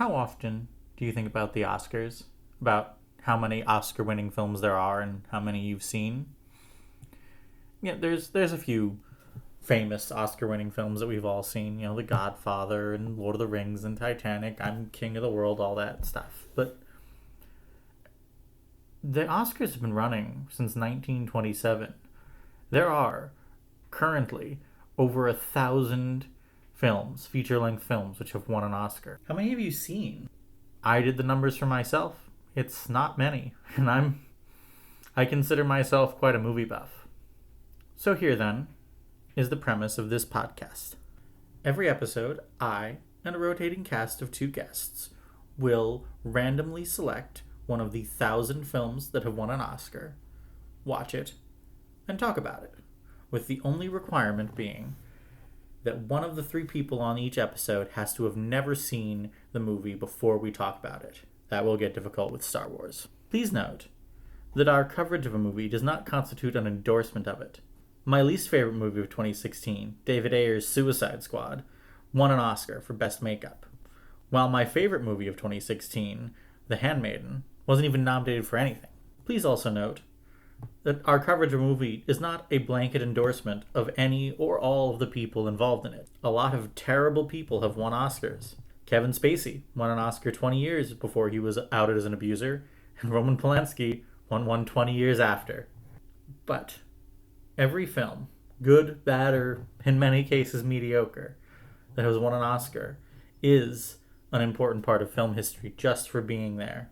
How often do you think about the Oscars? About how many Oscar winning films there are and how many you've seen? Yeah, there's a few famous Oscar winning films that we've all seen, The Godfather and Lord of the Rings and Titanic, I'm King of the World, all that stuff. But the Oscars have been running since 1927. There are currently over 1,000 films, feature-length films, which have won an Oscar. How many have you seen? I did the numbers for myself. It's not many, and I consider myself quite a movie buff. So here then is the premise of this podcast. Every episode, I and a rotating cast of 2 guests will randomly select one of the 1,000 films that have won an Oscar, watch it, and talk about it, with the only requirement being that one of the 3 people on each episode has to have never seen the movie before we talk about it. That will get difficult with Star Wars. Please note that our coverage of a movie does not constitute an endorsement of it. My least favorite movie of 2016, David Ayer's Suicide Squad, won an Oscar for Best Makeup, while my favorite movie of 2016, The Handmaiden, wasn't even nominated for anything. Please also note that our coverage of a movie is not a blanket endorsement of any or all of the people involved in it. A lot of terrible people have won Oscars. Kevin Spacey won an Oscar 20 years before he was outed as an abuser, and Roman Polanski won one 20 years after. But every film, good, bad, or in many cases mediocre, that has won an Oscar is an important part of film history just for being there.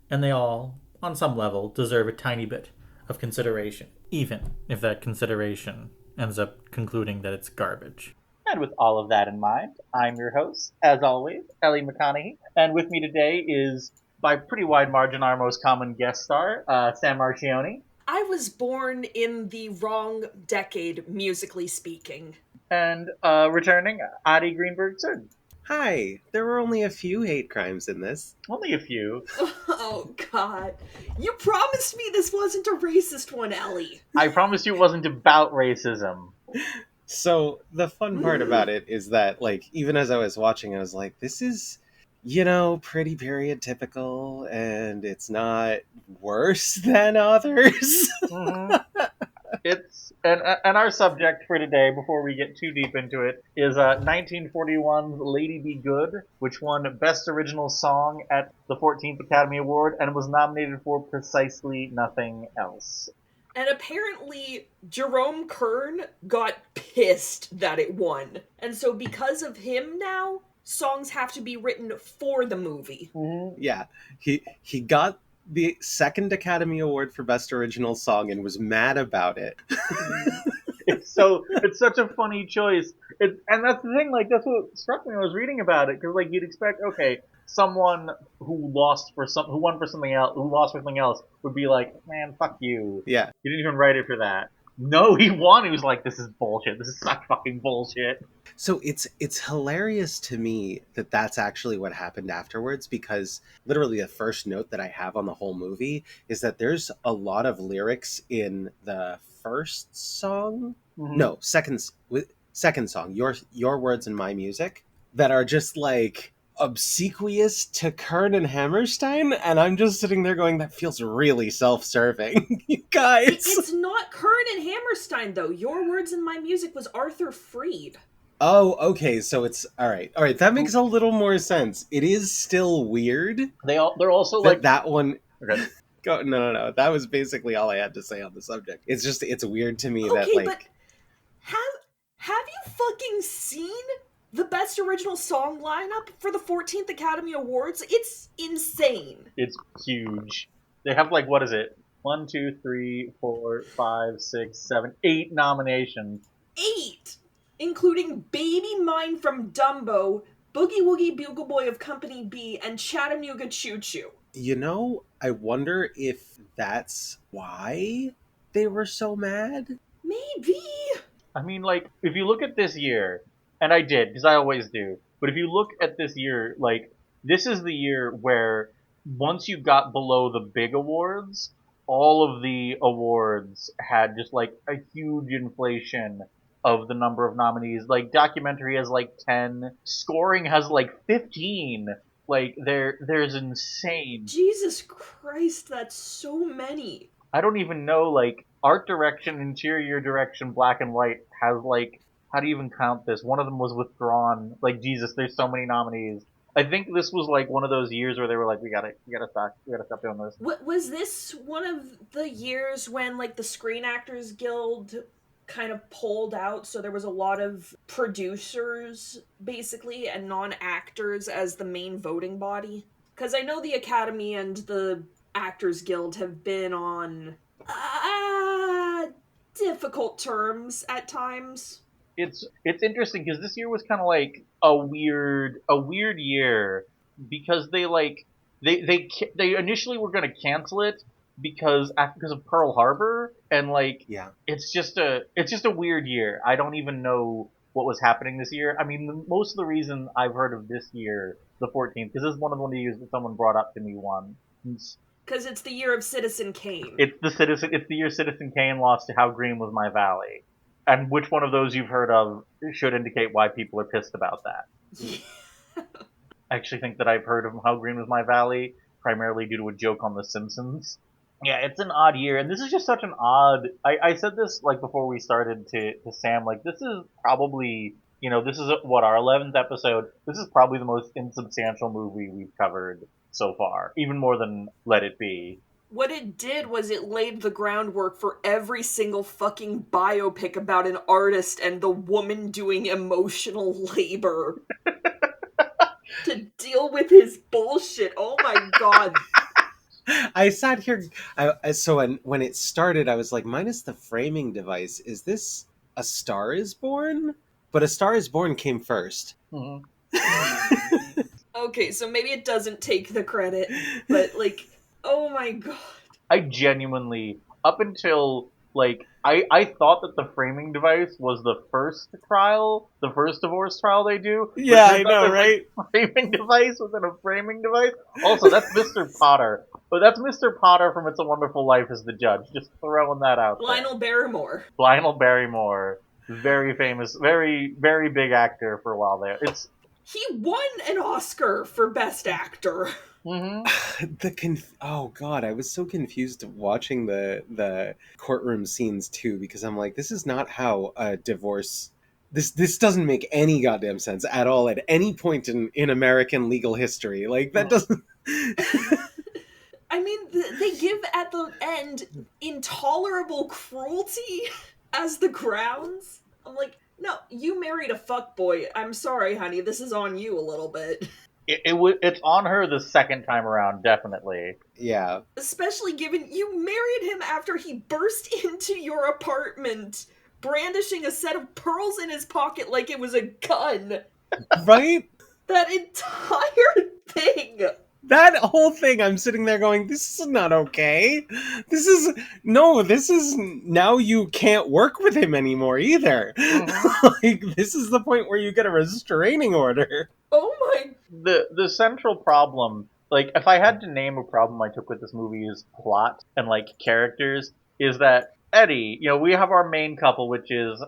And they all, on some level, deserve a tiny bit of consideration, even if that consideration ends up concluding that it's garbage. And with all of that in mind, I'm your host, as always, Ellie McConaughey. And with me today is, by pretty wide margin, our most common guest star, Sam Marchioni. I was born in the wrong decade, musically speaking. And returning, Addie Greenberg-Sund. Hi, there were only a few hate crimes in this. Only a few. Oh, God. You promised me this wasn't a racist one, Ellie. I promised you it wasn't about racism. So, the fun part about it is that, even as I was watching, I was like, this is, pretty period typical, and it's not worse than others. Mm-hmm. It's and our subject for today, before we get too deep into it, is 1941's Lady Be Good, which won Best Original Song at the 14th Academy Award and was nominated for precisely nothing else. And apparently, Jerome Kern got pissed that it won. And so because of him now, songs have to be written for the movie. Mm-hmm. Yeah, he got the second Academy Award for Best Original Song and was mad about it. It's such a funny choice. And that's the thing, that's what struck me when I was reading about it, because you'd expect, okay, someone who lost for who won for something else, who lost for something else, would be like, man, fuck you. Yeah. You didn't even write it for that. No, he won. He was like, this is bullshit. This is such fucking bullshit. So it's hilarious to me that that's actually what happened afterwards, because literally the first note that I have on the whole movie is that there's a lot of lyrics in the first song. Mm-hmm. No, second song, Your Words and My Music, that are just obsequious to Kern and Hammerstein, and I'm just sitting there going, that feels really self-serving. You guys. It's not Kern and Hammerstein, though. Your Words and My Music was Arthur Freed. Oh, okay, so it's... Alright, that makes a little more sense. It is still weird. They're also that one... Okay. No. That was basically all I had to say on the subject. It's just, it's weird to me that, but have you fucking seen the Best Original Song lineup for the 14th Academy Awards? It's insane. It's huge. They have what is it? 1, 2, 3, 4, 5, 6, 7, 8 nominations. 8! Including Baby Mine from Dumbo, Boogie Woogie Bugle Boy of Company B, and Chattanooga Choo Choo. I wonder if that's why they were so mad? Maybe. I mean, if you look at this year, and I did, because I always do, but if you look at this year, this is the year where once you got below the big awards, all of the awards had just a huge inflation of the number of nominees. Documentary has 10, scoring has 15, Like there's insane. Jesus Christ, that's so many. I don't even know, like, art direction, interior direction, black and white has, like, how do you even count this? One of them was withdrawn. Like, Jesus, there's so many nominees. I think this was like one of those years where they were like, we gotta stop doing this. Was this one of the years when, like, the Screen Actors Guild kind of pulled out, so there was a lot of producers, basically, and non-actors as the main voting body? Because I know the Academy and the Actors Guild have been on difficult terms at times. It's interesting because this year was kind of like a weird year because they initially were going to cancel it because of Pearl Harbor, and like Yeah. it's just a weird year. I don't even know what was happening this year. I mean, most of the reason I've heard of this year, the 14th, because this is one of the years that someone brought up to me once. Because it's the year of Citizen Kane. It's the year Citizen Kane lost to How Green Was My Valley. And which one of those you've heard of should indicate why people are pissed about that. I actually think that I've heard of How Green Was My Valley primarily due to a joke on The Simpsons. Yeah, it's an odd year, and this is just such an odd. I said this like before we started to Sam, like this is probably, this is what, our 11th episode. This is probably the most insubstantial movie we've covered so far, even more than Let It Be. What it did was it laid the groundwork for every single fucking biopic about an artist and the woman doing emotional labor to deal with his bullshit. Oh my god. I sat here. When it started, I was like, minus the framing device, is this A Star Is Born? But A Star Is Born came first. Mm-hmm. Okay, so maybe it doesn't take the credit, but like, oh my god. I genuinely, up until like I thought that the framing device was the first divorce trial they do. Yeah, I know, right? Framing device within a framing device. Also, that's Mr. Potter, but that's Mr. Potter from It's a Wonderful Life as the judge. Just throwing that out there. Lionel Barrymore. Lionel Barrymore, very famous, very very big actor for a while there. He won an Oscar for Best Actor. Mm-hmm. Oh god, I was so confused watching the courtroom scenes too, because I'm like, this is not how a divorce. This doesn't make any goddamn sense at all at any point in American legal history. Like that doesn't. I mean, they give at the end intolerable cruelty as the grounds. I'm like, no, you married a fuckboy. I'm sorry, honey. This is on you a little bit. It's on her the second time around, definitely. Yeah. Especially given you married him after he burst into your apartment, brandishing a set of pearls in his pocket like it was a gun. Right? That entire thing. That whole thing, I'm sitting there going, this is not okay. This is now you can't work with him anymore either. Mm-hmm. Like, this is the point where you get a restraining order. Oh my. The central problem, like, if I had to name a problem I took with this movie's plot and, like, characters, is that Eddie, we have our main couple, which is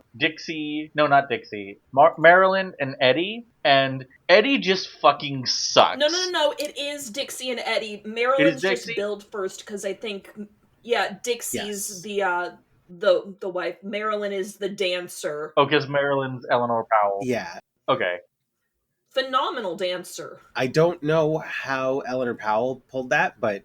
Marilyn and Eddie, and Eddie just fucking sucks. No, it is Dixie and Eddie. Marilyn's just billed first, because I think, Dixie's the wife. Marilyn is the dancer. Oh, because Marilyn's Eleanor Powell. Yeah. Okay. Phenomenal dancer. I don't know how Eleanor Powell pulled that, but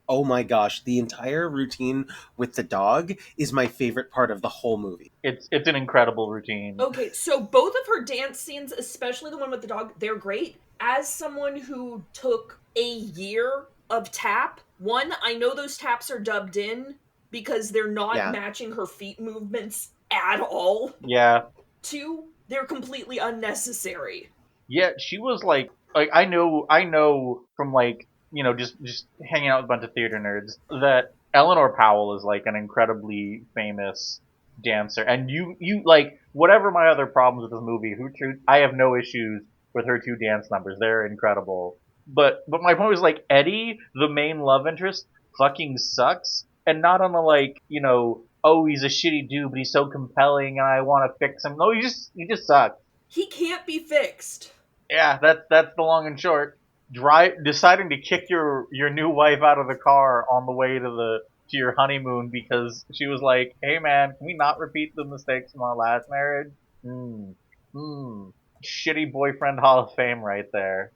oh my gosh, the entire routine with the dog is my favorite part of the whole movie. It's an incredible routine. Okay, so both of her dance scenes, especially the one with the dog, they're great. As someone who took a year of tap, one, I know those taps are dubbed in because they're not matching her feet movements at all. Yeah. Two, they're completely unnecessary. Yeah, she was like I know from like, just hanging out with a bunch of theater nerds that Eleanor Powell is like an incredibly famous dancer, and you like, whatever my other problems with this movie, I have no issues with her two dance numbers. They're incredible. But my point was, like, Eddie, the main love interest, fucking sucks, and not on the like, oh, he's a shitty dude, but he's so compelling and I want to fix him. No, he just sucks. He can't be fixed. Yeah, that's the long and short. deciding to kick your new wife out of the car on the way to your honeymoon because she was like, "Hey man, can we not repeat the mistakes from our last marriage?" Hmm. Hmm. Shitty boyfriend Hall of Fame right there.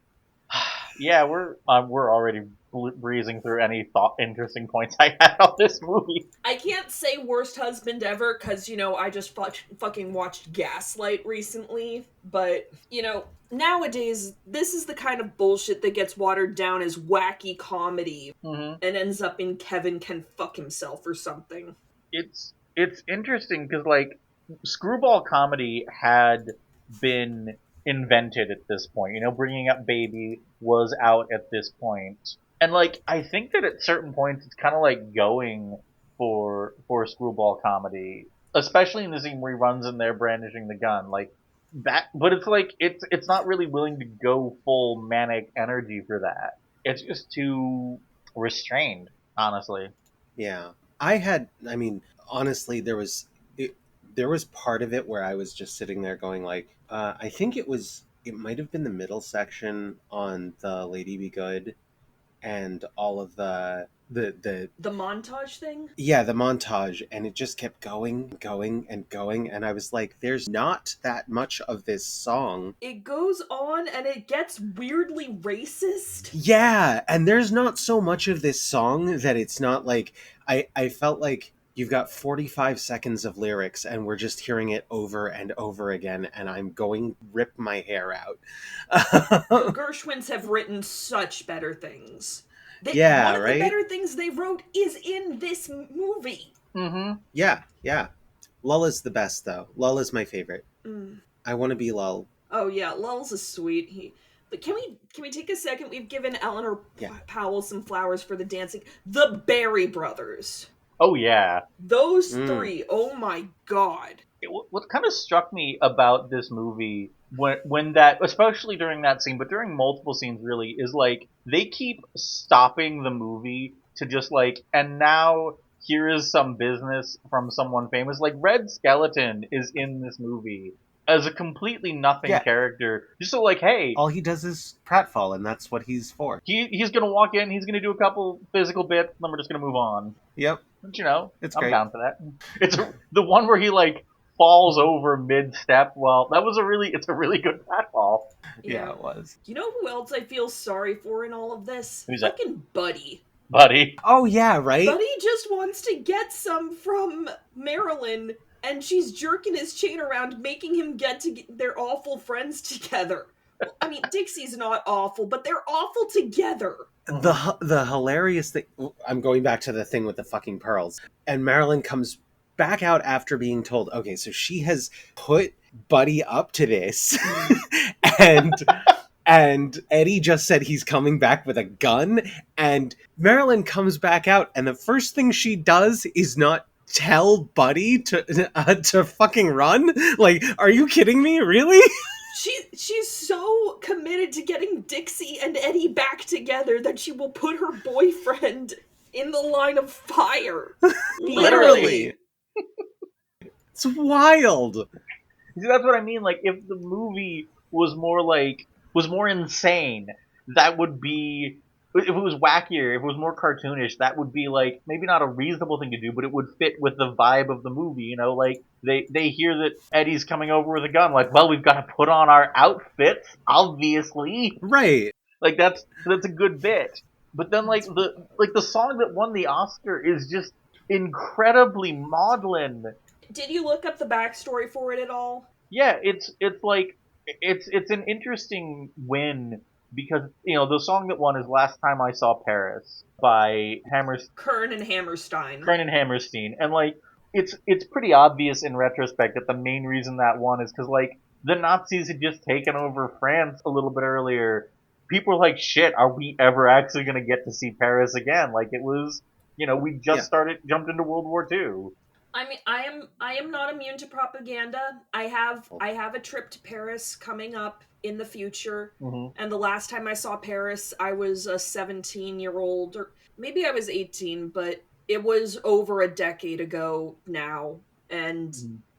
Yeah, we're already breezing through any interesting points I had on this movie. I can't say worst husband ever because, I just fucking watched Gaslight recently. But, nowadays, this is the kind of bullshit that gets watered down as wacky comedy Hmm. and ends up in Kevin Can Fuck Himself or something. It's interesting because like screwball comedy had been invented at this point. Bringing Up Baby was out at this point, and like I think that at certain points it's kind of like going for screwball comedy, especially in the scene where he runs in there brandishing the gun, like that. But it's like it's not really willing to go full manic energy for that. It's just too restrained, honestly. Yeah. I mean, honestly, there was part of it where I was just sitting there going like, I think it might have been the middle section on the Lady Be Good and all of The montage thing? yeah, the montage, and it just kept going and going, and I was like, there's not that much of this song. It goes on and it gets weirdly racist. Yeah, and there's not so much of this song that it's not like I felt like you've got 45 seconds of lyrics and we're just hearing it over and over again and I'm going rip my hair out. The Gershwins have written such better things. Yeah, One of the right? better things they wrote is in this movie. Mm-hmm. Yeah, yeah. Lulla's the best though. Lulla's my favorite. Mm. I want to be Lull. Oh yeah, Lul's is sweet. But can we take a second? We've given Eleanor Yeah. Powell some flowers for the dancing. The Berry Brothers. Oh yeah. Those three. Oh my god. What kind of struck me about this movie when that, especially during that scene, but during multiple scenes really, is like they keep stopping the movie to just like, and now here is some business from someone famous. Like Red Skeleton is in this movie as a completely nothing Yeah. character, just so like, hey, All he does is pratfall, and that's what he's for. he's gonna walk in, he's gonna do a couple physical bits, then we're just gonna move on. Yep. But It's I'm great. down for that. It's the one where he like falls over mid step. Well, it's a really good pratfall. Yeah, it was. You know who else I feel sorry for in all of this? Who's that? Fucking Buddy. Buddy. Oh yeah, right? Buddy just wants to get some from Marilyn, and she's jerking his chain around, making him get their awful friends together. I mean, Dixie's not awful, but they're awful together. The hilarious thing, I'm going back to the thing with the fucking pearls, and Marilyn comes back out after being told, okay, so she has put Buddy up to this, and Eddie just said he's coming back with a gun, and Marilyn comes back out, and the first thing she does is not tell Buddy to fucking run. Like, are you kidding me? Really? She's so committed to getting Dixie and Eddie back together that she will put her boyfriend in the line of fire. Literally. It's wild. See, that's what I mean. Like, if the movie was more insane, that would be. If it was wackier, if it was more cartoonish, that would be like maybe not a reasonable thing to do, but it would fit with the vibe of the movie. Like they hear that Eddie's coming over with a gun, like, well, we've got to put on our outfits, obviously. Right. Like that's a good bit. But then like the song that won the Oscar is just incredibly maudlin. Did you look up the backstory for it at all? Yeah, it's like it's an interesting win because the song that won is "Last Time I Saw Paris" by Kern and Hammerstein. And like it's pretty obvious in retrospect that the main reason that won is because like the Nazis had just taken over France a little bit earlier. People were like, "Shit, are we ever actually going to get to see Paris again?" Like it was, we just jumped into World War II. I mean, I am not immune to propaganda. I have a trip to Paris coming up in the future. Mm-hmm. And the last time I saw Paris, I was a 17-year-old, or maybe I was 18, but it was over a decade ago now, and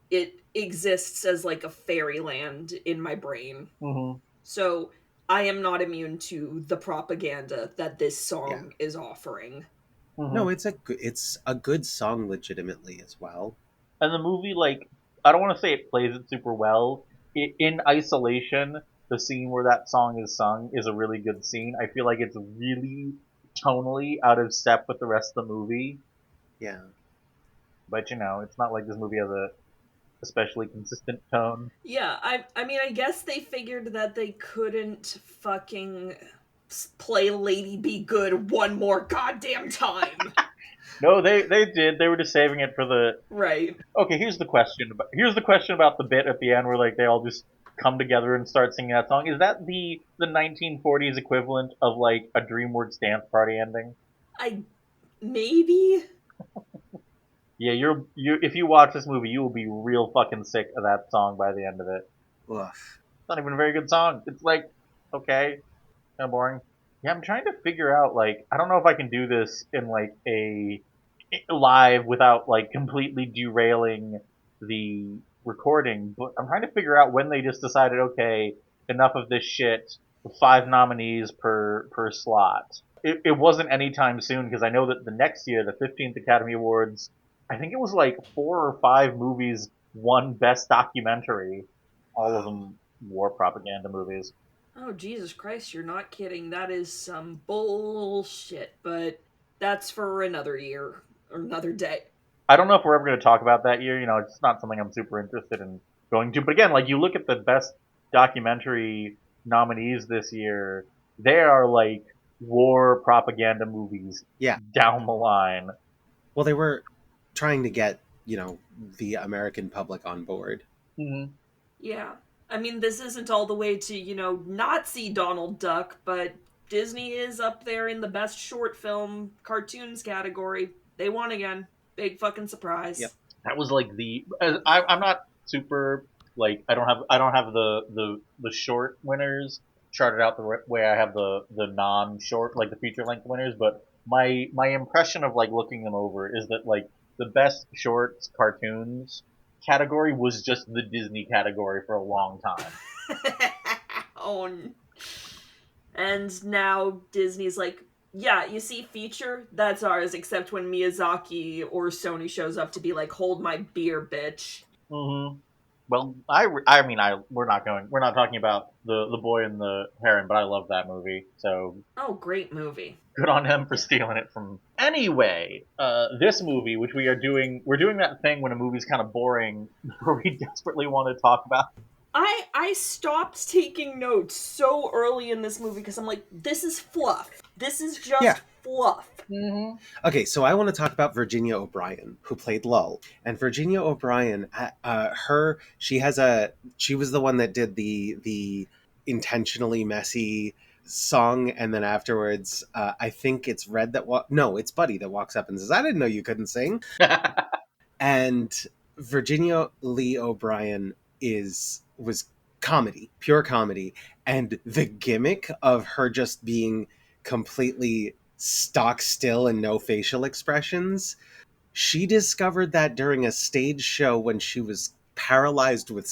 it exists as like a fairyland in my brain. Mm-hmm. So I am not immune to the propaganda that this Yeah. song is offering. No, it's a good song legitimately as well. And the movie, like, I don't want to say it plays it super well. In isolation, the scene where that song is sung is a really good scene. I feel like it's really tonally out of step with the rest of the movie. Yeah. But it's not like this movie has a especially consistent tone. Yeah, I mean, I guess they figured that they couldn't fucking play Lady Be Good one more goddamn time. No, they did. They were just saving it for the. Right. Okay, here's the question about the bit at the end where like they all just come together and start singing that song. Is that the 1940s equivalent of like a DreamWorks dance party ending? I maybe. Yeah, you if you watch this movie, you will be real fucking sick of that song by the end of it. Ugh. It's not even a very good song. It's like okay, kind of boring. Yeah, I'm trying to figure out like I don't know if I can do this in like a live without like completely derailing the recording, but I'm trying to figure out when they just decided okay, enough of this shit. 5 nominees per slot. It wasn't anytime soon because I know that the next year, the 15th Academy Awards, I think it was like 4 or 5 movies won Best Documentary. All of Wow. them war propaganda movies. Oh, Jesus Christ, you're not kidding. That is some bullshit, but that's for another year or another day. I don't know if we're ever going to talk about that year. It's not something I'm super interested in going to. But again, like you look at the best documentary nominees this year, they are like war propaganda movies Yeah. down the line. Well, they were trying to get, the American public on board. Mm-hmm. Yeah. I mean, this isn't all the way to, Nazi Donald Duck, but Disney is up there in the best short film cartoons category. They won again. Big fucking Yep. surprise. That was like I'm not super like I don't have the short winners charted out the way I have the non short like the feature length winners, but my impression of like looking them over is that like the best shorts cartoons category was just the Disney category for a long time. Oh, and now Disney's like, yeah, you see, feature, that's ours, except when Miyazaki or Sony shows up to be like, hold my beer, bitch. Mm-hmm. Well, I mean, we're not talking about the boy and the heron, but I love that movie. So Oh, great movie. good on him for Yeah. stealing it from. Anyway, this movie, which we're doing that thing when a movie's kind of boring, where we desperately want to talk about. I stopped taking notes so early in this movie because I'm like, this is fluff. This is just Yeah. fluff. Mm-hmm. Okay, so I want to talk about Virginia O'Brien, who played Lull. And Virginia O'Brien, she was the one that did the intentionally messy song, and then afterwards, I think it's it's Buddy that walks up and says, "I didn't know you couldn't sing." And Virginia Lee O'Brien was comedy, pure comedy, and the gimmick of her just being completely stock still and no facial expressions. She discovered that during a stage show when she was paralyzed with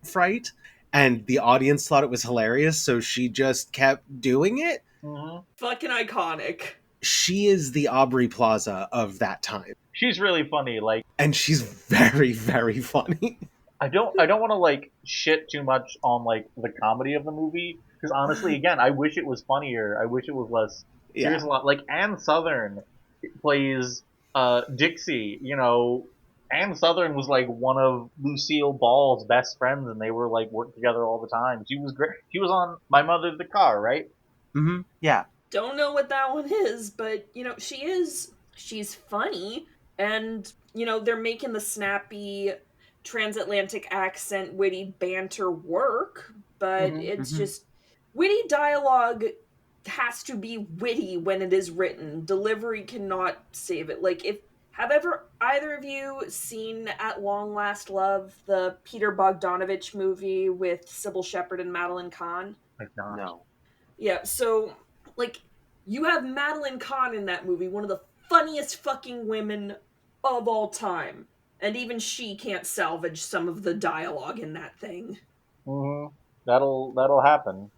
fright, and the audience thought it was hilarious, so she just kept doing it. Mm-hmm. Fucking iconic. She is the Aubrey Plaza of that time, She's really funny. Like and she's very, very funny. I don't want to like shit too much on like the comedy of the movie because honestly, again, I wish it was funnier. I wish it was less serious. Yeah. A lot like Anne Southern plays Dixie. Anne Southern was like one of Lucille Ball's best friends, and they were like worked together all the time. She was great. She was on My Mother's the Car, right? Mm-hmm. Yeah. Don't know what that one is, but she's funny, and they're making the snappy transatlantic accent witty banter work, but Mm-hmm. it's Mm-hmm. just witty dialogue has to be witty when it is written. Delivery cannot save it. Like, if have ever either of you seen At Long Last Love, the Peter Bogdanovich movie with Sybil Shepherd and Madeline Kahn? Like not. No. Yeah, so, like, you have Madeline Kahn in that movie, one of the funniest fucking women of all time. And even she can't salvage some of the dialogue in that thing. Mm-hmm. That'll happen.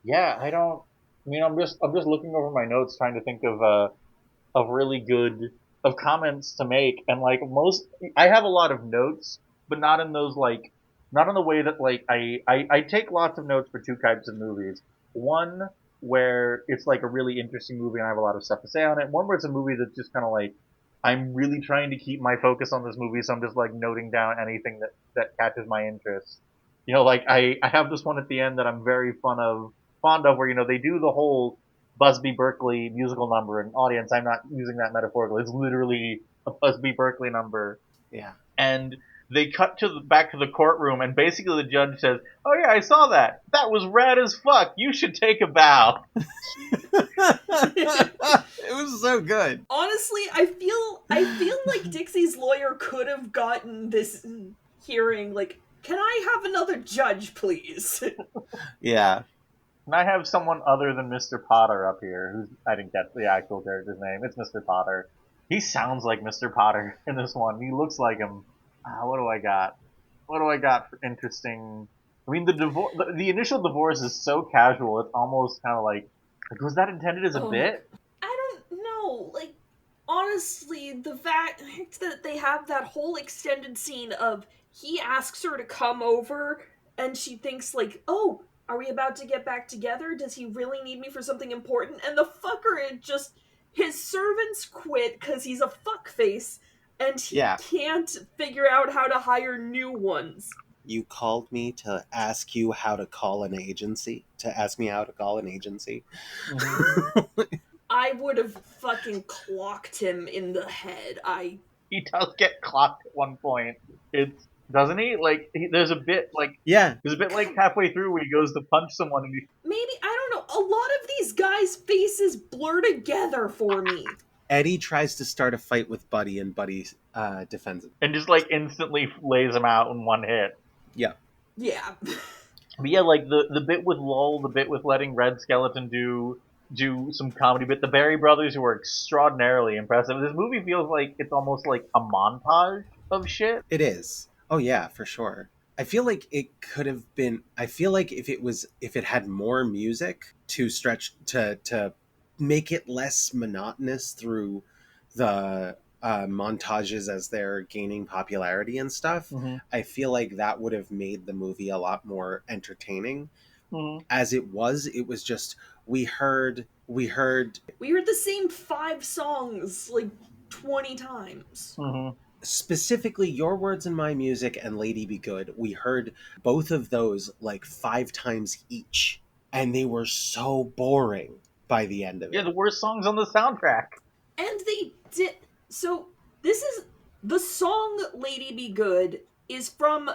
Yeah, I don't. I mean, I'm just looking over my notes, trying to think of really good of comments to make, and like most, I have a lot of notes, but not in those like, not in the way that like I take lots of notes for two types of movies. One where it's like a really interesting movie and I have a lot of stuff to say on it. One where it's a movie that's just kind of like I'm really trying to keep my focus on this movie, so I'm just like noting down anything that catches my interest. Like I have this one at the end that I'm very fond of, where they do the whole Busby Berkeley musical number. And audience, I'm not using that metaphorically. It's literally a Busby Berkeley number. Yeah. And they cut to back to the courtroom, and basically the judge says, "Oh yeah, I saw that. That was rad as fuck. You should take a bow." It was so good. Honestly, I feel like Dixie's lawyer could have gotten this hearing. Like, can I have another judge, please? Yeah. And I have someone other than Mr. Potter up here, who's I didn't get the actual character's name. It's Mr. Potter. He sounds like Mr. Potter in this one. He looks like him. What do I got? What do I got for interesting? I mean, the initial divorce is so casual. It's almost kind of like, was that intended as a Oh, bit? I don't know. Like, honestly, the fact that they have that whole extended scene of he asks her to come over and she thinks like, "Oh, are we about to get back together? Does he really need me for something important?" And the fucker is just his servants quit cuz he's a fuckface and he Yeah. can't figure out how to hire new ones. You called me to ask you how to call an agency, to ask me how to call an agency. Mm-hmm. I would have fucking clocked him in the head. He does get clocked at one point. It's doesn't he? Like there's a bit Yeah. like halfway through where he goes to punch someone and Maybe, I don't know, a lot of these guys' faces blur together for me. Eddie tries to start a fight with Buddy, and Buddy defends him. and just like instantly lays him out in one hit. Yeah. Yeah. But yeah, like the bit with Lowell, the bit with letting Red Skeleton do some comedy bit, the Barry brothers, who are extraordinarily impressive. This movie feels like it's almost like a montage of shit. It is. Oh yeah, for sure. I feel like it could have been. I feel like if it had more music to stretch to make it less monotonous through the montages as they're gaining popularity and stuff, Mm-hmm. I feel like that would have made the movie a lot more entertaining. Mm-hmm. As it was just we heard We heard the same 5 songs like 20 times. Mm-hmm. specifically Your Words and My Music and Lady Be Good. We heard both of those like 5 times each, and they were so boring by the end of Yeah, it. the worst songs on the soundtrack. And they did. So, this is. The song Lady Be Good is from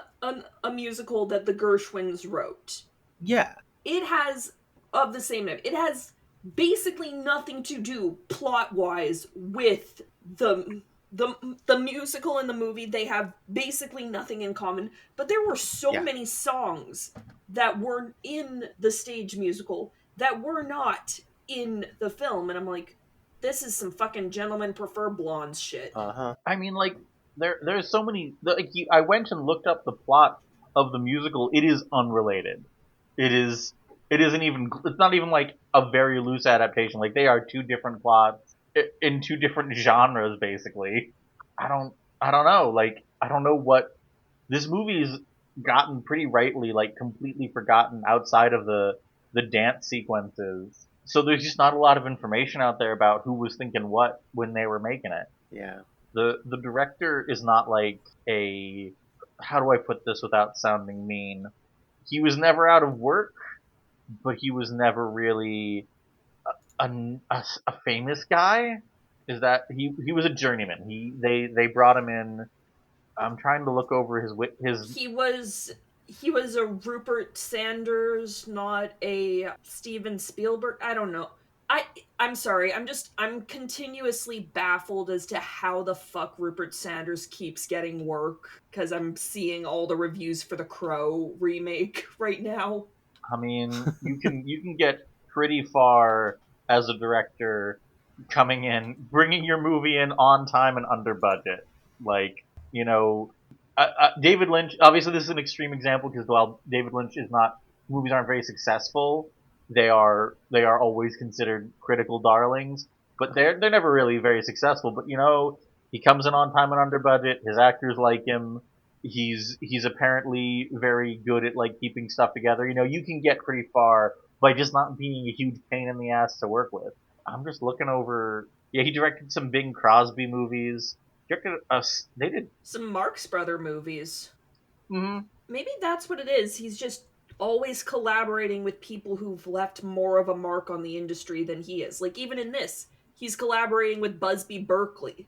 a musical that the Gershwins wrote. Yeah. It has, of the same name, it has basically nothing to do plot wise with the musical and the movie. They have basically nothing in common, but there were so Yeah. many songs that were in the stage musical that were not in the film, and I'm like, this is some fucking Gentlemen Prefer Blondes shit. Uh-huh. I mean, like there's so many. I went and looked up the plot of the musical. It is unrelated. It is. It isn't even. It's not even like a very loose adaptation. Like they are two different plots in two different genres, basically. I don't. I don't know. Like I don't know what this movie's gotten pretty rightly like completely forgotten outside of the dance sequences. So there's just not a lot of information out there about who was thinking what when they were making it. Yeah. The director is not like a, how do I put this without sounding mean? He was never out of work, but he was never really a famous guy. Is that he was a journeyman. They brought him in. I'm trying to look over his. He was a Rupert Sanders, not a Steven Spielberg. I don't know. I'm sorry. I'm continuously baffled as to how the fuck Rupert Sanders keeps getting work, because I'm seeing all the reviews for the Crow remake right now. I mean, you can get pretty far as a director coming in, bringing your movie in on time and under budget. Like, you know, David Lynch. Obviously, this is an extreme example because while David Lynch is not, movies aren't very successful. they are always considered critical darlings, but they're never really very successful. But he comes in on time and under budget. His actors like him. He's apparently very good at like keeping stuff together. You can get pretty far by just not being a huge pain in the ass to work with. I'm just looking over. Yeah, he directed some Bing Crosby movies. Directed us. They did. Some Marx Brother movies. Mhm. Maybe that's what it is. He's just always collaborating with people who've left more of a mark on the industry than he is. Like even in this, he's collaborating with Busby Berkeley.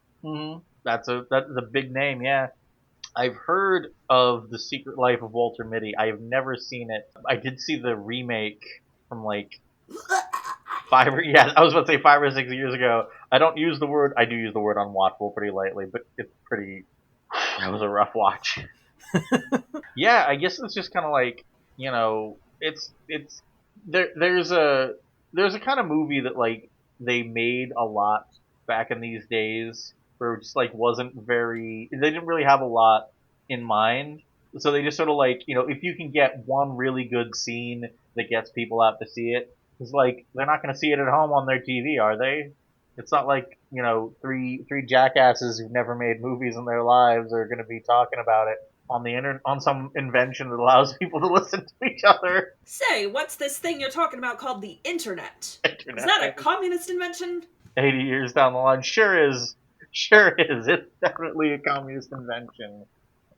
That's a big name. Yeah. I've heard of The Secret Life of Walter Mitty. I have never seen it. I did see the remake from like I was about to say 5 or 6 years ago. I do use the word unwatchable pretty lightly, but it's pretty, that was a rough watch. Yeah, I guess it's just kind of like, it's, there's a kind of movie that like they made a lot back in these days where it just like they didn't really have a lot in mind. So they just sort of like, if you can get one really good scene that gets people out to see it, it's like they're not going to see it at home on their TV, are they? It's not like, three jackasses who've never made movies in their lives are going to be talking about it on the internet, on some invention that allows people to listen to each other. Say, what's this thing you're talking about called the internet? Internet. Is that a communist invention? 80 years down the line, sure is. Sure is. It's definitely a communist invention.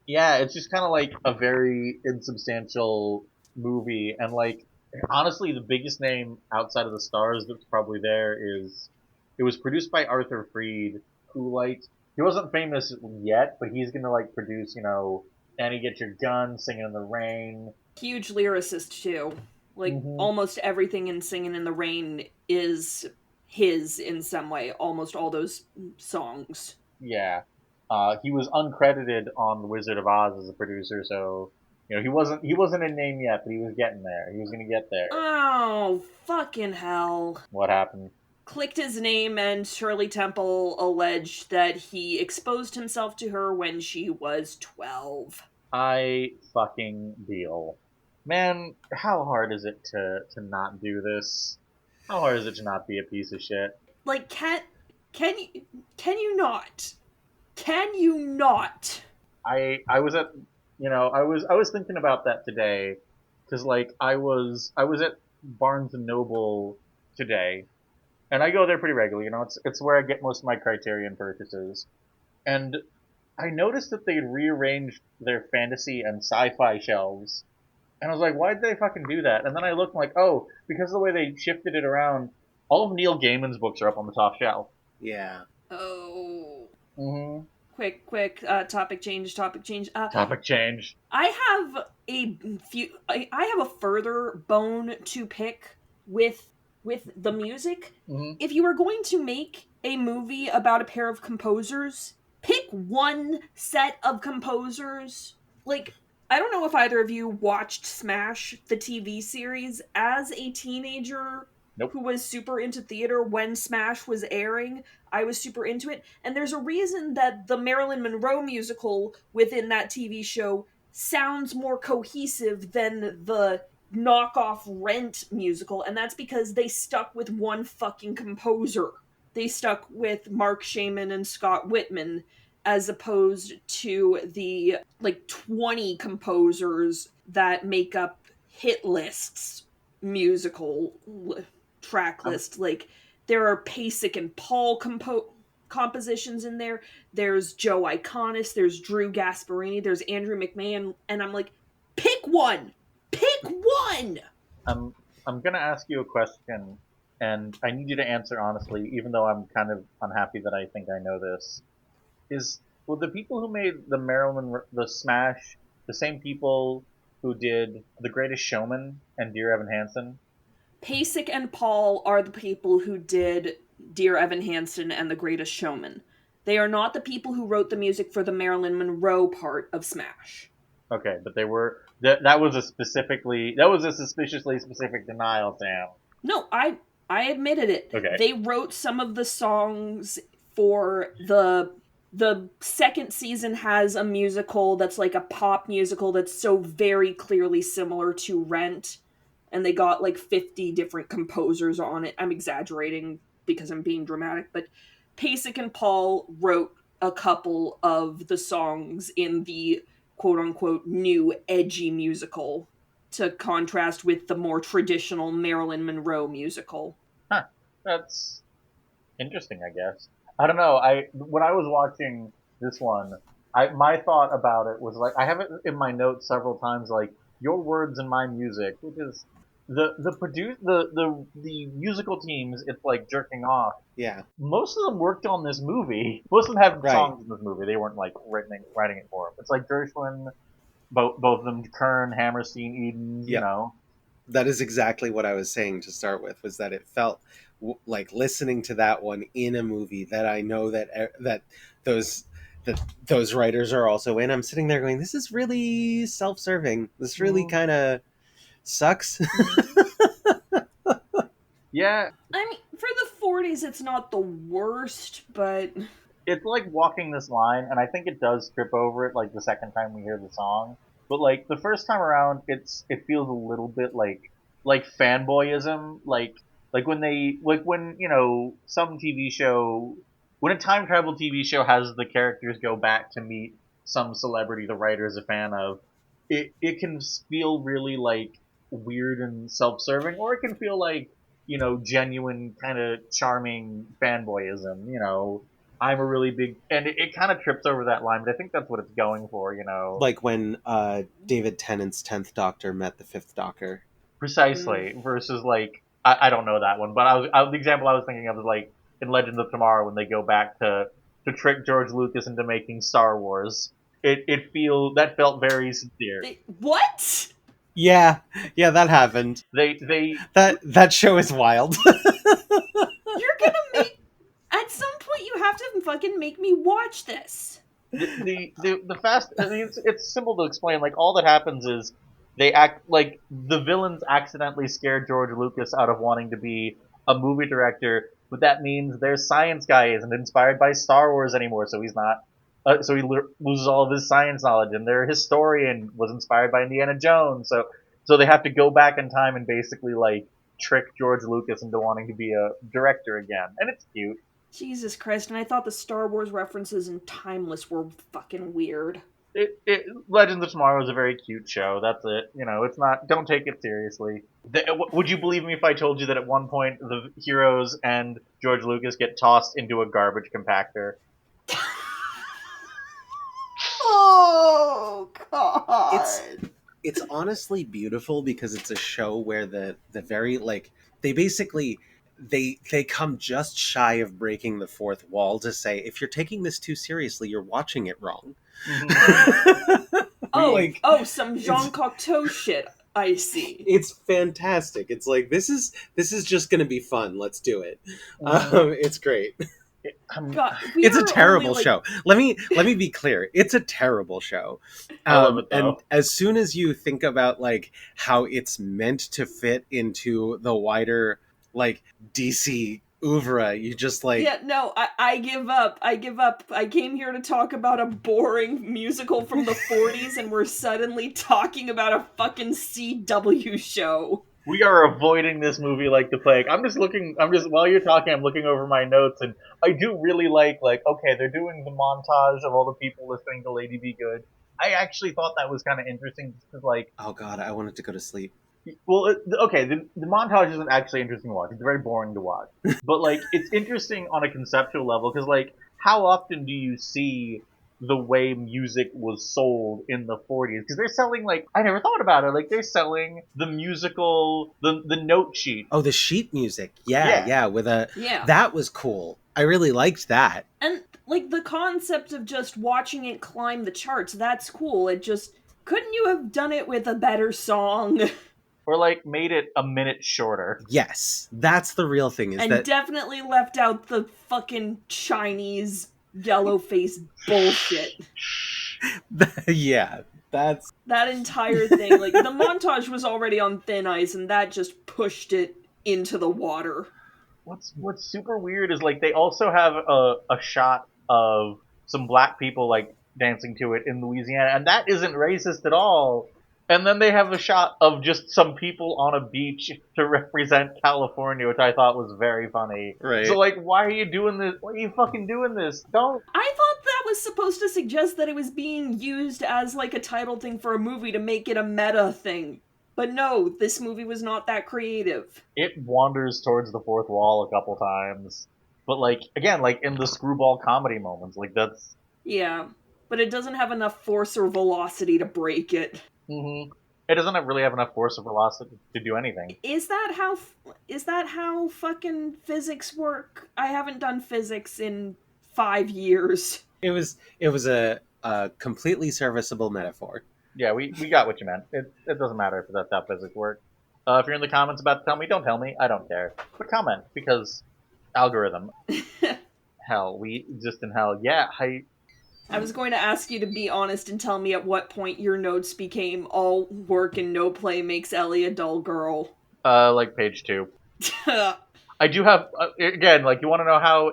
Yeah, it's just kind of like a very insubstantial movie, and like honestly, the biggest name outside of the stars that's probably there is it was produced by Arthur Freed, who like he wasn't famous yet, but he's gonna like produce, Annie Get Your Gun, Singing in the Rain. Huge lyricist too. Like almost everything in Singing in the Rain is his in some way. Almost all those songs. Yeah. He was uncredited on The Wizard of Oz as a producer, so he wasn't a name yet, but he was getting there. He was gonna get there. Oh, fucking hell. What happened? Clicked his name, and Shirley Temple alleged that he exposed himself to her when she was 12. I fucking deal. Man, how hard is it to not do this? How hard is it to not be a piece of shit? Like, can you not? Can you not? I was at I was thinking about that today because like I was at Barnes and Noble today, and I go there pretty regularly. It's where I get most of my Criterion purchases, and I noticed that they had rearranged their fantasy and sci-fi shelves, and I was like, why did they fucking do that? And then I looked like, oh, because of the way they shifted it around, all of Neil Gaiman's books are up on the top shelf. Yeah. Oh. Mm-hmm. Quick, topic change. Topic change. I have I have a further bone to pick with the music. Mm-hmm. If you are going to make a movie about a pair of composers, pick one set of composers. Like, I don't know if either of you watched Smash, the TV series, as a teenager. Nope. Who was super into theater when Smash was airing. I was super into it. And there's a reason that the Marilyn Monroe musical within that TV show sounds more cohesive than the knockoff Rent musical. And that's because they stuck with one fucking composer. They stuck with Mark Shaman and Scott Whitman as opposed to the 20 composers that make up hit lists musical track list. Like, there are Pasek and Paul compositions in there. There's Joe Iconis. There's Drew Gasparini. There's Andrew McMahon. And I'm like, pick one! Pick one! I'm gonna ask you a question, and I need you to answer honestly, even though I'm kind of unhappy that I think I know this. Were the people who made the Smash the same people who did The Greatest Showman and Dear Evan Hansen? Pasek and Paul are the people who did Dear Evan Hansen and The Greatest Showman. They are not the people who wrote the music for the Marilyn Monroe part of Smash. Okay, but they were. That was a suspiciously specific denial, Sam. No, I admitted it. Okay. They wrote some of the songs for the second season has a musical that's like a pop musical that's so very clearly similar to Rent and they got like 50 different composers on it. I'm exaggerating because I'm being dramatic, but Pasek and Paul wrote a couple of the songs in the quote-unquote new edgy musical to contrast with the more traditional Marilyn Monroe musical. Huh. That's interesting, I guess. I don't know. When I was watching this one, my thought about it was like I have it in my notes several times, like your words and my music, which is the musical teams. It's like jerking off. Yeah. Most of them worked on this movie. Most of them have Right. songs in this movie. They weren't like writing it for them. It's like Gershwin, both of them, Kern, Hammerstein, Eden. You Yep. know. That is exactly what I was saying to start with, was that it felt like listening to that one in a movie that I know that those writers are also in. I'm sitting there going, this is really self-serving. This really kind of sucks. Yeah, I mean, for the 40s, it's not the worst, but it's like walking this line, and I think it does trip over it like the second time we hear the song. But like the first time around, it feels a little bit like fanboyism, like when some TV show, when a time travel TV show has the characters go back to meet some celebrity the writer is a fan of, it can feel really like weird and self-serving, or it can feel like genuine kind of charming fanboyism. I'm a really big, and it kind of trips over that line, but I think that's what it's going for. Like when David Tennant's 10th Doctor met the 5th Doctor. Precisely, versus like, I don't know that one, but the example I was thinking of is like in Legends of Tomorrow when they go back to trick George Lucas into making Star Wars. That felt very sincere. what? Yeah, that happened. They That show is wild. You're gonna make... At some point, you have to fucking make me watch this. the fast. I mean, it's simple to explain. Like all that happens is they act like the villains accidentally scared George Lucas out of wanting to be a movie director, but that means their science guy isn't inspired by Star Wars anymore, so he's not. So he loses all of his science knowledge, and their historian was inspired by Indiana Jones. So they have to go back in time and basically like trick George Lucas into wanting to be a director again, and it's cute. Jesus Christ, and I thought the Star Wars references in Timeless were fucking weird. Legends of Tomorrow is a very cute show. That's it. It's not. Don't take it seriously. Would you believe me if I told you that at one point the heroes and George Lucas get tossed into a garbage compactor? Oh God! It's honestly beautiful because it's a show where the very like they basically they come just shy of breaking the fourth wall to say, if you're taking this too seriously, you're watching it wrong. Mm-hmm. Some Jean Cocteau shit. I see. It's fantastic. It's like this is just going to be fun. Let's do it. It's great. God, it's a terrible show. Let me be clear. It's a terrible show. I love it, though. And as soon as you think about like how it's meant to fit into the wider like DC oeuvre, you just like... Yeah, no, I give up. I came here to talk about a boring musical from the 40s, and we're suddenly talking about a fucking CW show. We are avoiding this movie like the plague. While you're talking, I'm looking over my notes, and I do really like, okay, they're doing the montage of all the people listening to Lady Be Good. I actually thought that was kind of interesting, because, like... Oh god, I wanted to go to sleep. Well, okay, the montage isn't actually interesting to watch. It's very boring to watch. But, like, it's interesting on a conceptual level, because, like, how often do you see the way music was sold in the 40s? Because they're selling, like, I never thought about it, like, they're selling the musical, the note sheet. Oh, the sheet music. Yeah, with a... Yeah. That was cool. I really liked that. And, like, the concept of just watching it climb the charts, that's cool. It just... Couldn't you have done it with a better song? Or, like, made it a minute shorter. Yes, that's the real thing. And definitely left out the fucking Chinese yellow face bullshit. Yeah, that's... That entire thing. Like, the montage was already on thin ice, and that just pushed it into the water. What's super weird is, like, they also have a shot of some black people, like, dancing to it in Louisiana, and that isn't racist at all. And then they have a shot of just some people on a beach to represent California, which I thought was very funny. Right. So, like, why are you doing this? Why are you fucking doing this? Don't. I thought that was supposed to suggest that it was being used as like a title thing for a movie to make it a meta thing. But no, this movie was not that creative. It wanders towards the fourth wall a couple times. But, like, again, like, in the screwball comedy moments, like, that's. Yeah, but it doesn't have enough force or velocity to break it. It doesn't really have enough force or velocity to do anything. Is that how fucking physics work? I haven't done physics in 5 years. It was a completely serviceable metaphor. Yeah, we got what you meant. It doesn't matter if that's how physics work. If you're in the comments about to tell me, don't tell me. I don't care. But comment, because algorithm. Hell, we exist in hell. Yeah, I was going to ask you to be honest and tell me at what point your notes became all work and no play makes Ellie a dull girl. Like page 2. I do have again, like, you want to know how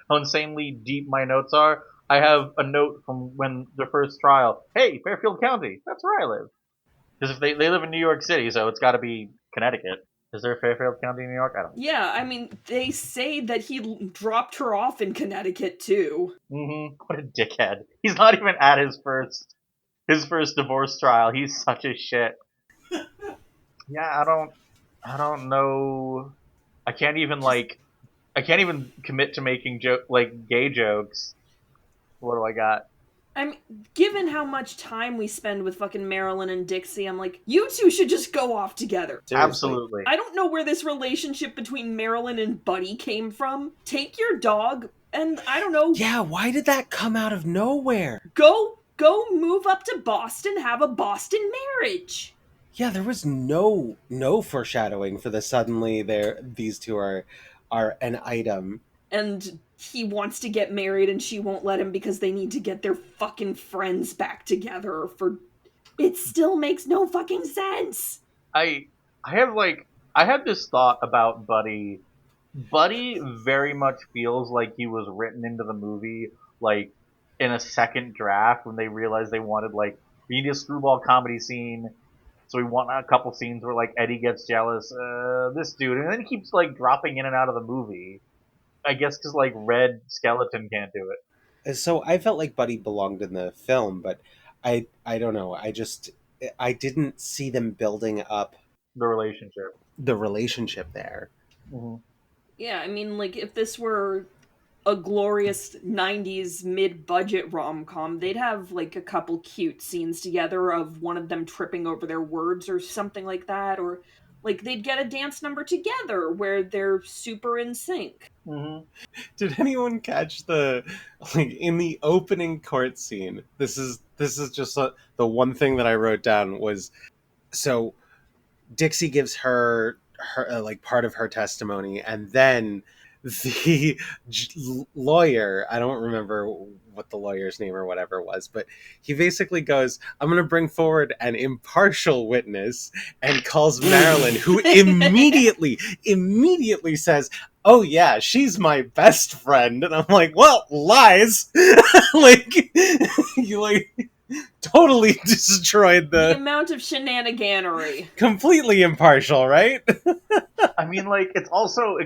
insanely deep my notes are? I have a note from when the first trial. Hey, Fairfield County. That's where I live. Because if they live in New York City, so it's got to be Connecticut. Is there a Fairfield County in New York? I don't know. Yeah, I mean, they say that he dropped her off in Connecticut too. What a dickhead. He's not even at his first divorce trial. He's such a shit. Yeah, I don't know. I can't even commit to making gay jokes. What do I got? I mean, given how much time we spend with fucking Marilyn and Dixie, I'm like, you two should just go off together. Seriously. Absolutely. I don't know where this relationship between Marilyn and Buddy came from. Take your dog and, I don't know. Yeah, why did that come out of nowhere? Go move up to Boston, have a Boston marriage. Yeah, there was no foreshadowing for the suddenly these two are an item. And he wants to get married and she won't let him because they need to get their fucking friends back together for... It still makes no fucking sense! I had this thought about Buddy. Buddy very much feels like he was written into the movie, like, in a second draft when they realized they wanted, like, we need a screwball comedy scene, so we want a couple scenes where, like, Eddie gets jealous, this dude, and then he keeps, like, dropping in and out of the movie. I guess because, like, Red Skeleton can't do it. So I felt like Buddy belonged in the film, but I don't know. I didn't see them building up The relationship there. Mm-hmm. Yeah, I mean, like, if this were a glorious 90s mid-budget rom-com, they'd have, like, a couple cute scenes together of one of them tripping over their words or something like that, or, like, they'd get a dance number together where they're super in sync. Mm-hmm. Did anyone catch in the opening court scene? This is just the one thing that I wrote down was, so Dixie gives her like part of her testimony, and then the lawyer, I don't remember what the lawyer's name or whatever was, but he basically goes, I'm going to bring forward an impartial witness, and calls Marilyn, who immediately says, oh yeah, she's my best friend. And I'm like, well, lies. Like, you like totally destroyed The amount of shenaniganery. Completely impartial, right? I mean, like, it's also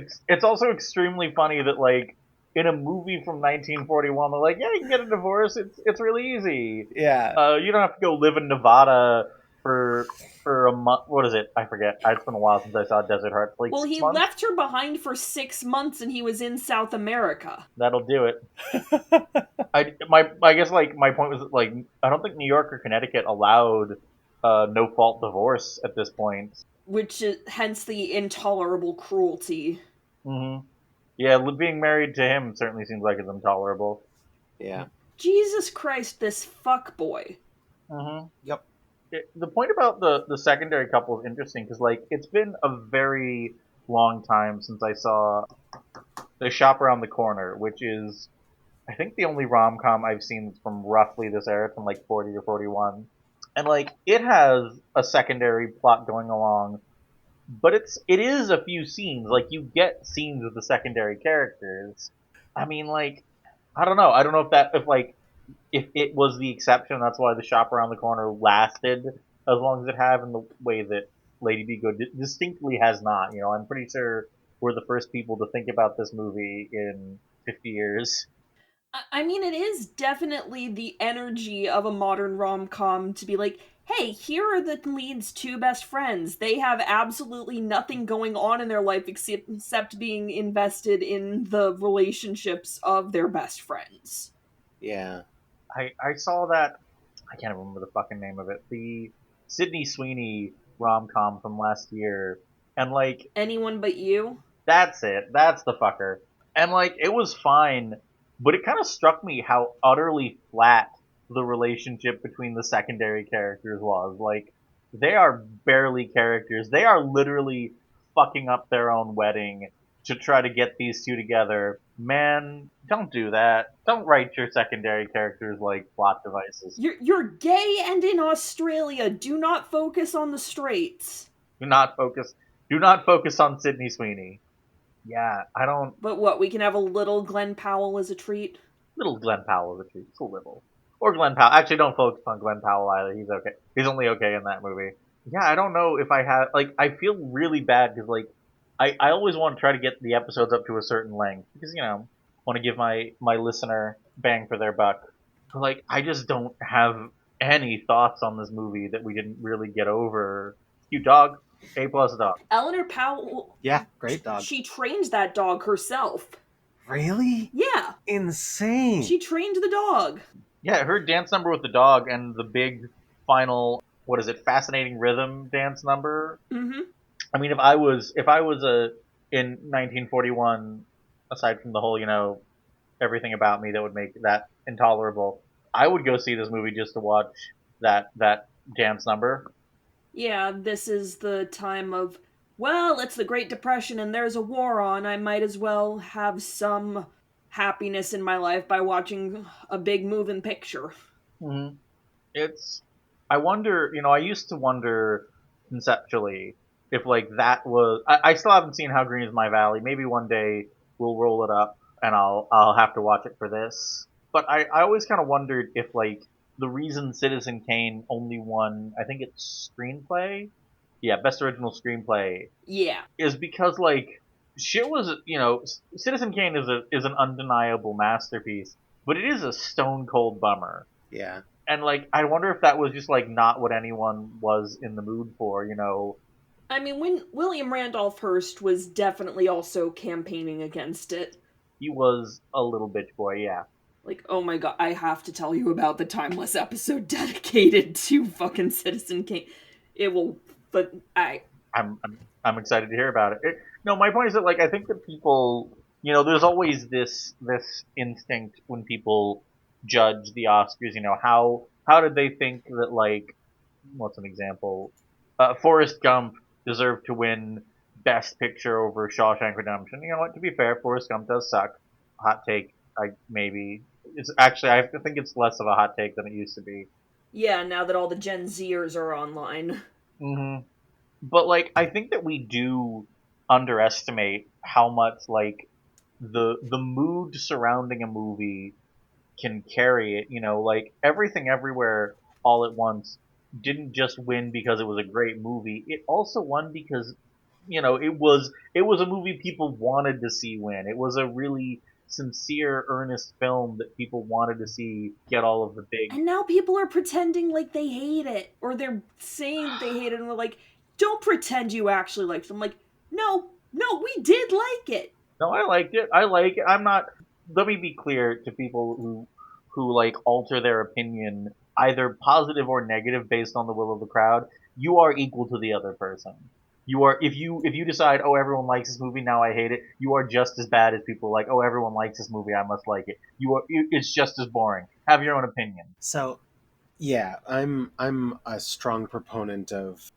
extremely funny that, like, in a movie from 1941, they're like, yeah, you can get a divorce. It's really easy. Yeah. You don't have to go live in Nevada for a month. What is it? I forget. It's been a while since I saw Desert Heart. Like, well, 6 he months? left her behind for 6 months and he was in South America. That'll do it. I guess, like, my point was that, like, I don't think New York or Connecticut allowed no fault divorce at this point. Which is hence the intolerable cruelty. Mm-hmm. Yeah, being married to him certainly seems like it's intolerable. Yeah. Jesus Christ, this fuckboy. Mm-hmm. Yep. The point about the secondary couple is interesting because, like, it's been a very long time since I saw The Shop Around the Corner, which is, I think, the only rom-com I've seen from roughly this era, from like 40 or 41. And, like, it has a secondary plot going along, but it is a few scenes. Like, you get scenes with the secondary characters. I mean, like, I don't know if it was the exception, that's why The Shop Around the Corner lasted as long as it have in the way that Lady Be Good distinctly has not. I'm pretty sure we're the first people to think about this movie in 50 years. I mean, it is definitely the energy of a modern rom com to be like, hey, here are the lead's two best friends. They have absolutely nothing going on in their life except being invested in the relationships of their best friends. Yeah. I saw that. I can't remember the fucking name of it. The Sydney Sweeney rom com from last year, and like Anyone but you? that's it. That's the fucker. And like it was fine, but it kind of struck me how utterly flat the relationship between the secondary characters was. Like they are barely characters. They are literally fucking up their own wedding to try to get these two together. Man, don't do that. Don't write your secondary characters like plot devices. You're gay and in Australia. Do not focus on the straights. Do not focus. Do not focus on Sydney Sweeney. Yeah, I don't. But what, we can have a little Glenn Powell as a treat? Little Glenn Powell is a treat, just a little. Or Glenn Powell. Actually, don't focus on Glenn Powell either. He's okay. He's only okay in that movie. Yeah, I don't know if I have like. I feel really bad because like I always want to try to get the episodes up to a certain length because want to give my listener bang for their buck. But like I just don't have any thoughts on this movie that we didn't really get over. Cute dog, A+ dog. Eleanor Powell, Yeah, great dog. she trained that dog herself. Really? Yeah, Insane. she trained the dog. Yeah, her dance number with the dog and the big final, what is it, fascinating rhythm dance number. Mm-hmm. I mean, if I was a in 1941, aside from the whole everything about me that would make that intolerable, I would go see this movie just to watch that dance number. Yeah, this is the time of, well, it's the Great Depression and there's a war on. I might as well have some happiness in my life by watching a big moving picture. hmm It's I wonder, I used to wonder conceptually if like that was. I still haven't seen How Green Is My Valley. Maybe one day we'll roll it up and I'll have to watch it for this. But I always kind of wondered if like the reason Citizen Kane only won, I think it's screenplay, yeah, best original screenplay, Yeah. is because like shit was Citizen Kane is an undeniable masterpiece, but it is a stone cold bummer. Yeah. And like I wonder if that was just like not what anyone was in the mood for. I mean, when William Randolph Hearst was definitely also campaigning against it. He was a little bitch boy, yeah. Like, oh my god, I have to tell you about the timeless episode dedicated to fucking Citizen Kane. It will, but I'm excited to hear about it. No, my point is that like I think that people, there's always this instinct when people judge the Oscars. How did they think that like what's an example? Forrest Gump deserved to win Best Picture over Shawshank Redemption. You know what? To be fair, Forrest Gump does suck. Hot take. Maybe it's actually I think it's less of a hot take than it used to be. yeah, now that all the Gen Zers are online. But like I think that we do underestimate how much like the mood surrounding a movie can carry it. Like Everything Everywhere All at Once didn't just win because it was a great movie. It also won because it was a movie people wanted to see win. It was a really sincere, earnest film that people wanted to see get all of the big. And now people are pretending like they hate it, or they're saying they hate it, and we're like, don't pretend you actually liked it. I'm like, no, we did like it. No, I liked it. I like it. I'm not. Let me be clear to people who like alter their opinion either positive or negative based on the will of the crowd. You are equal to the other person. You are if you decide, oh, everyone likes this movie, now I hate it. You are just as bad as people like, oh, everyone likes this movie, I must like it. It's just as boring. Have your own opinion. So, yeah, I'm a strong proponent of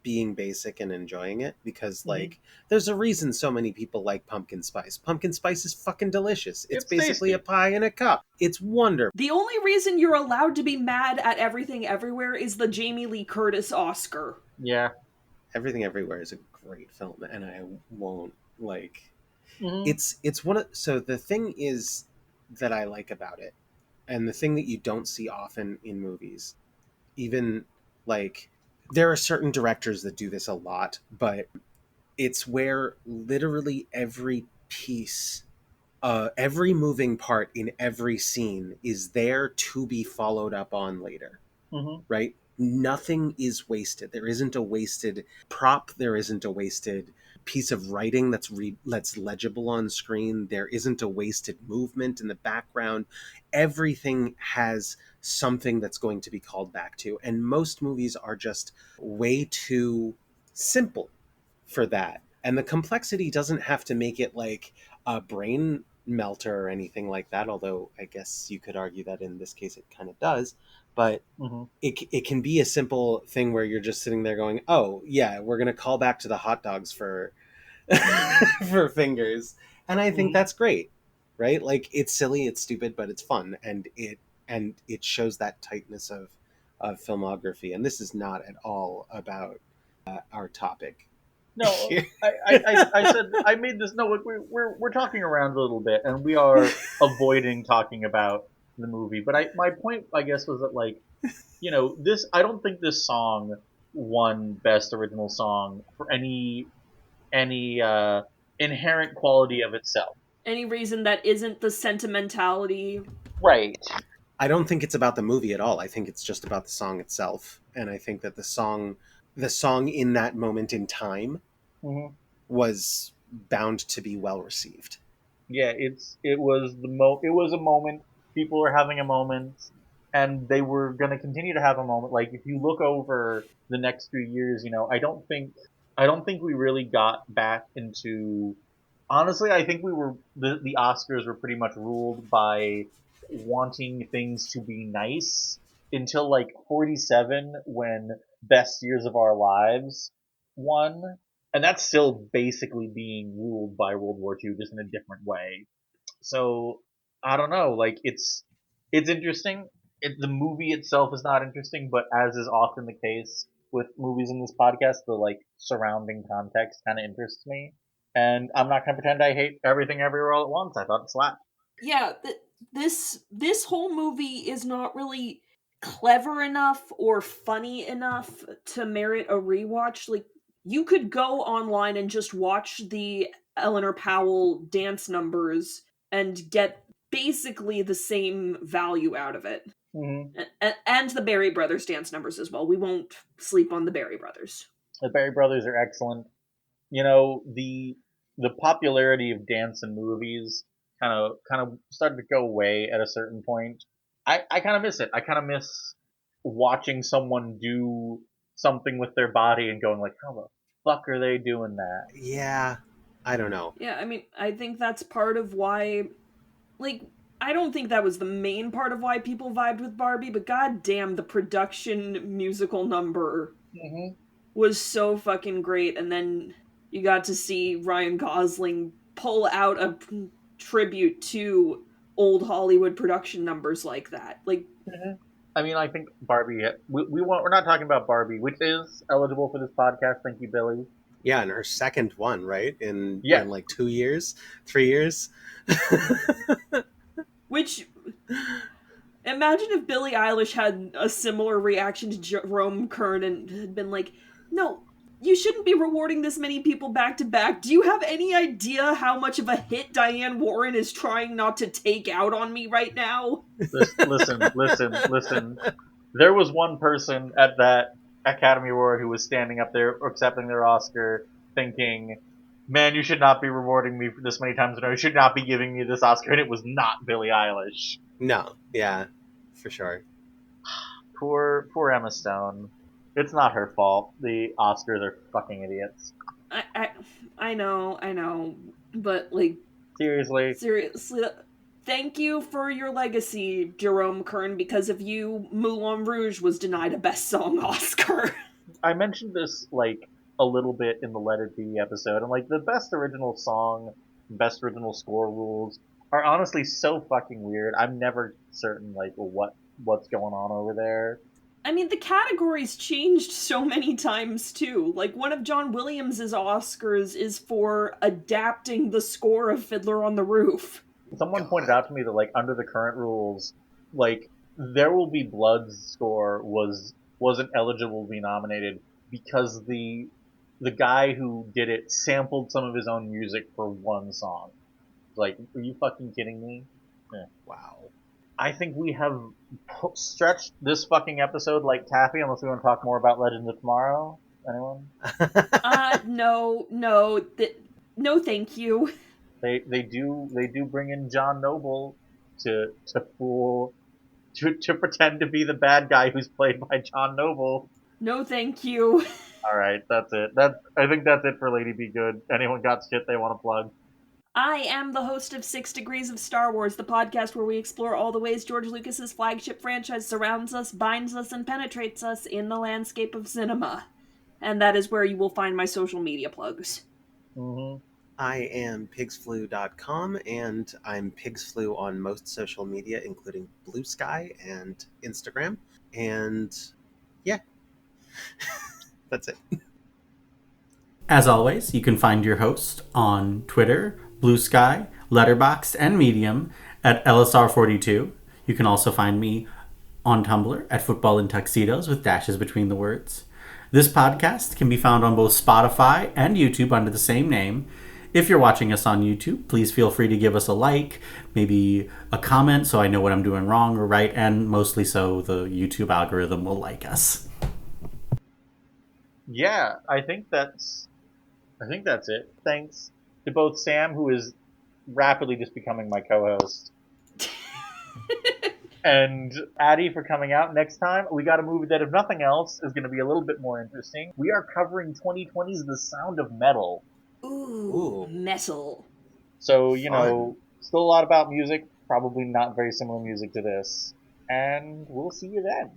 being basic and enjoying it because like there's a reason so many people like pumpkin spice. Pumpkin spice is fucking delicious. It's basically tasty. a pie in a cup. It's wonderful. The only reason you're allowed to be mad at Everything Everywhere is the Jamie Lee Curtis Oscar. Yeah. Everything Everywhere is a great film and I won't like Mm-hmm. it's one of so the thing is that I like about it and the thing that you don't see often in movies, even Like, there are certain directors that do this a lot, but it's where literally every piece, every moving part in every scene is there to be followed up on later, Mm-hmm. right? Nothing is wasted. There isn't a wasted prop. There isn't a wasted piece of writing that's legible on screen. There isn't a wasted movement in the background. Everything has something that's going to be called back to. And most movies are just way too simple for that. And the complexity doesn't have to make it like a brain melter or anything like that, although I guess you could argue that in this case it kind of does. But Mm-hmm. it can be a simple thing where you're just sitting there going, oh yeah, we're going to call back to the hot dogs for for fingers. And I think Mm-hmm. that's great, right? Like, it's silly, it's stupid, but it's fun, and it shows that tightness of filmography. And this is not at all about our topic No, here. I said I made this. No, look, we're talking around a little bit, and we are avoiding talking about the movie. But my point, I guess, was that like, this. I don't think this song won Best Original Song for any inherent quality of itself. Any reason that isn't the sentimentality? Right. I don't think it's about the movie at all. I think it's just about the song itself. And I think that the song in that moment in time Mm-hmm. was bound to be well received. Yeah, it was a moment. People were having a moment, and they were going to continue to have a moment. Like if you look over the next few years, I don't think we really got back into. Honestly, I think the Oscars were pretty much ruled by wanting things to be nice until like 47 when Best Years of Our Lives won, and that's still basically being ruled by World War II, just in a different way. So I don't know. Like it's interesting. The movie itself is not interesting, but as is often the case with movies in this podcast, the like surrounding context kind of interests me. And I'm not gonna pretend I hate everything everywhere all at once. I thought it slapped. Yeah, this whole movie is not really clever enough or funny enough to merit a rewatch. Like, you could go online and just watch the Eleanor Powell dance numbers and get basically the same value out of it. Mm-hmm. And the Barry Brothers dance numbers as well. We won't sleep on the Barry Brothers. The Barry Brothers are excellent. The popularity of dance in movies kind of started to go away at a certain point. I kind of miss it. I kind of miss watching someone do something with their body and going like, how the fuck are they doing that? Yeah, I don't know. Yeah, I mean, I think that's part of why, like, I don't think that was the main part of why people vibed with Barbie, but goddamn, the production musical number Mm-hmm. was so fucking great. And then you got to see Ryan Gosling pull out a tribute to old Hollywood production numbers like that. Like, Mm-hmm. I mean, I think Barbie. We're not talking about Barbie, which is eligible for this podcast. Thank you, Billy. Yeah, and her second one, right? Yeah, In like 2 years, 3 years. which, imagine if Billie Eilish had a similar reaction to Jerome Kern and had been like, no, you shouldn't be rewarding this many people back to back. Do you have any idea how much of a hit Diane Warren is trying not to take out on me right now? listen. There was one person at that Academy Award who was standing up there accepting their Oscar, thinking, "Man, you should not be rewarding me for this many times in a row. You should not be giving me this Oscar." And it was not Billie Eilish. No, yeah, for sure. Poor Emma Stone. It's not her fault. The Oscars are fucking idiots. I, I, I know, but like, Seriously. seriously, thank you for your legacy, Jerome Kern. Because of you, Moulin Rouge was denied a Best Song Oscar. I mentioned this like a little bit in the Let It Be episode, and like the best original song, best original score rules are honestly so fucking weird. I'm never certain like what's going on over there. I mean, the categories changed so many times too. Like, one of John Williams's Oscars is for adapting the score of Fiddler on the Roof. Someone pointed God. out to me that like under the current rules, like There Will Be Blood's score was wasn't eligible to be nominated because the guy who did it sampled some of his own music for one song. Like, are you fucking kidding me? Yeah. Wow. I think we have stretched this fucking episode like taffy, unless we want to talk more about Legends of Tomorrow. Anyone? No, thank you. They do bring in John Noble to fool to pretend to be the bad guy who's played by John Noble. No, thank you. All right, that's it. I think that's it for Lady Be Good. Anyone got shit they want to plug? I am the host of 6 Degrees of Star Wars, the podcast where we explore all the ways George Lucas's flagship franchise surrounds us, binds us, and penetrates us in the landscape of cinema. And that is where you will find my social media plugs. Mm-hmm. I am pigsflu.com, and I'm pigsflu on most social media, including Blue Sky and Instagram. And yeah, that's it. As always, you can find your host on Twitter, Blue Sky, Letterboxd, and Medium at LSR42. You can also find me on Tumblr at Football in Tuxedos with dashes between the words. This podcast can be found on both Spotify and YouTube under the same name. If you're watching us on YouTube, please feel free to give us a like, maybe a comment so I know what I'm doing wrong or right, and mostly so the YouTube algorithm will like us. Yeah, I think that's it. Thanks to both Sam, who is rapidly just becoming my co-host, and Addie for coming out. Next time, we got a movie that, if nothing else, is going to be a little bit more interesting. We are covering 2020's The Sound of Metal. Ooh. Metal. So, Fun. still a lot about music, probably not very similar music to this. And we'll see you then.